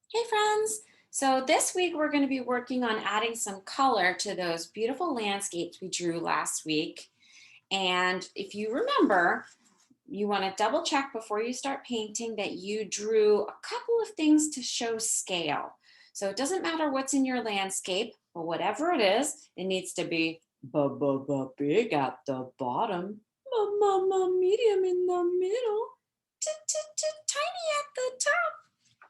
Hey friends! So this week we're going to be working on adding some color to those beautiful landscapes we drew last week. And if you remember, you want to double check before you start painting that you drew a couple of things to show scale. So it doesn't matter what's in your landscape, but whatever it is, it needs to be big at the bottom, medium in the middle, tiny at the top.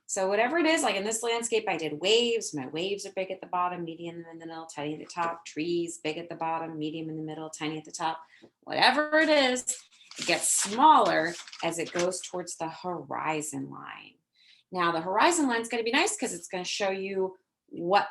So whatever it is, like in this landscape, I did waves. My waves are big at the bottom, medium in the middle, tiny at the top. Trees, big at the bottom, medium in the middle, tiny at the top. Whatever it is, it gets smaller as it goes towards the horizon line. Now the horizon line is going to be nice because it's going to show you what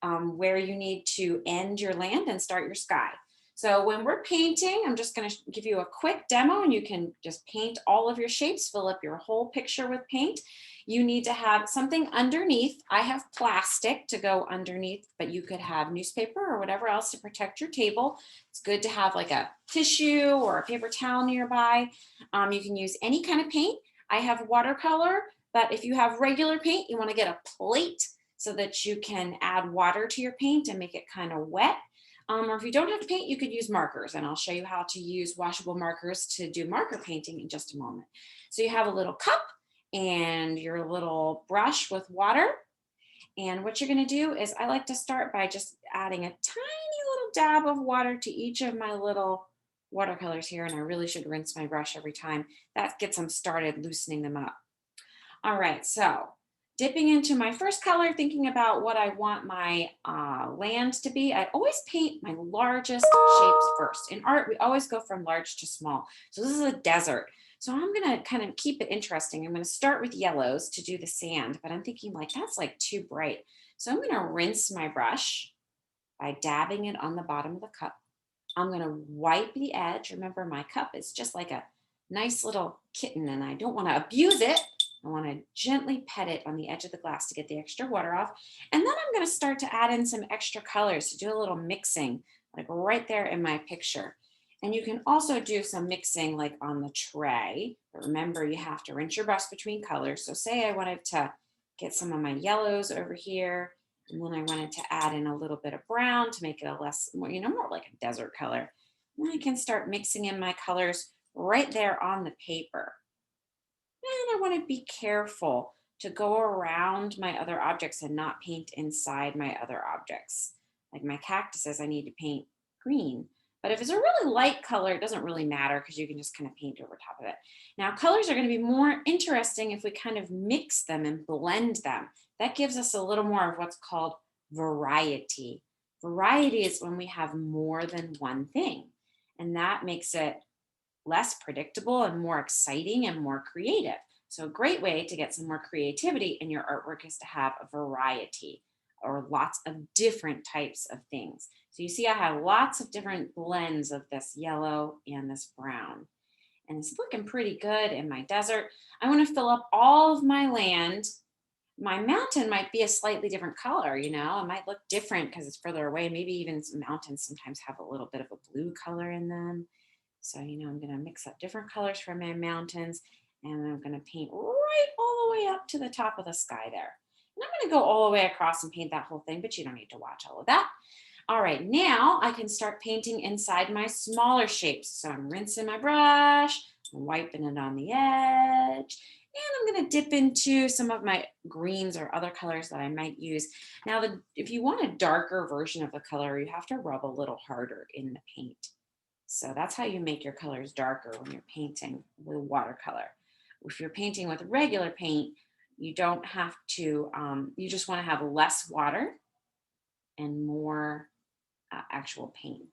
where you need to end your land and start your sky. So when we're painting, I'm just going to give you a quick demo and you can just paint all of your shapes, fill up your whole picture with paint. You need to have something underneath. I have plastic to go underneath, but you could have newspaper or whatever else to protect your table. It's good to have like a tissue or a paper towel nearby. You can use any kind of paint. I have watercolor, but if you have regular paint, you want to get a plate so that you can add water to your paint and make it kind of wet. Or if you don't have paint, you could use markers, and I'll show you how to use washable markers to do marker painting in just a moment. So you have a little cup and your little brush with water. And what you're going to do is I like to start by just adding a tiny little dab of water to each of my little watercolors here. And I really should rinse my brush every time. That gets them started loosening them up. All right, so dipping into my first color, thinking about what I want my land to be, I always paint my largest shapes first. In art, we always go from large to small. So this is a desert. So I'm gonna kind of keep it interesting. I'm gonna start with yellows to do the sand, but I'm thinking like, that's like too bright. So I'm gonna rinse my brush by dabbing it on the bottom of the cup. I'm going to wipe the edge. Remember, my cup is just like a nice little kitten, and I don't want to abuse it. I want to gently pet it on the edge of the glass to get the extra water off. And then I'm going to start to add in some extra colors to do a little mixing, like right there in my picture. And you can also do some mixing like on the tray. But remember, you have to rinse your brush between colors. So say I wanted to get some of my yellows over here, and then I wanted to add in a little bit of brown to make it a less, more, more like a desert color. And I can start mixing in my colors right there on the paper. And I want to be careful to go around my other objects and not paint inside my other objects. Like my cactuses, I need to paint green. But if it's a really light color, it doesn't really matter because you can just kind of paint over top of it. Now, colors are going to be more interesting if we kind of mix them and blend them. That gives us a little more of what's called variety. Variety is when we have more than one thing, and that makes it less predictable and more exciting and more creative. So, a great way to get some more creativity in your artwork is to have a variety or lots of different types of things. So, you see, I have lots of different blends of this yellow and this brown. And it's looking pretty good in my desert. I want to fill up all of my land. My mountain might be a slightly different color, it might look different because it's further away. Maybe even some mountains sometimes have a little bit of a blue color in them. So, I'm going to mix up different colors for my mountains, and I'm going to paint right all the way up to the top of the sky there. And I'm going to go all the way across and paint that whole thing, but you don't need to watch all of that. All right, now I can start painting inside my smaller shapes. So I'm rinsing my brush, wiping it on the edge, and I'm going to dip into some of my greens or other colors that I might use. Now, if you want a darker version of the color, you have to rub a little harder in the paint. So that's how you make your colors darker when you're painting with watercolor. If you're painting with regular paint, you don't have to, you just want to have less water and more actual paint.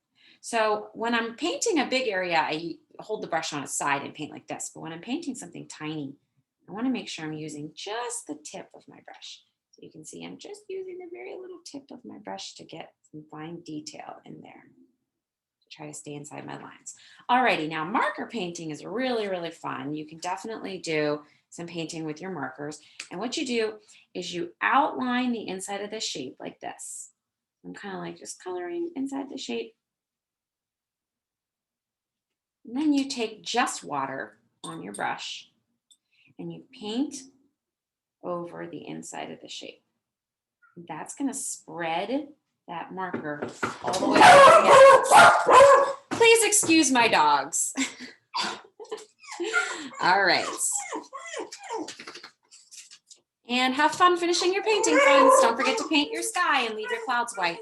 So when I'm painting a big area, I hold the brush on its side and paint like this. But when I'm painting something tiny, I want to make sure I'm using just the tip of my brush. So you can see I'm just using the very little tip of my brush to get some fine detail in there. Try to stay inside my lines. Alrighty, now marker painting is really, really fun. You can definitely do some painting with your markers. And what you do is you outline the inside of the shape like this. I'm kind of like just coloring inside the shape. And then you take just water on your brush and you paint over the inside of the shape. That's going to spread that marker all the way up. Please excuse my dogs. All right. And have fun finishing your painting, friends. Don't forget to paint your sky and leave your clouds white.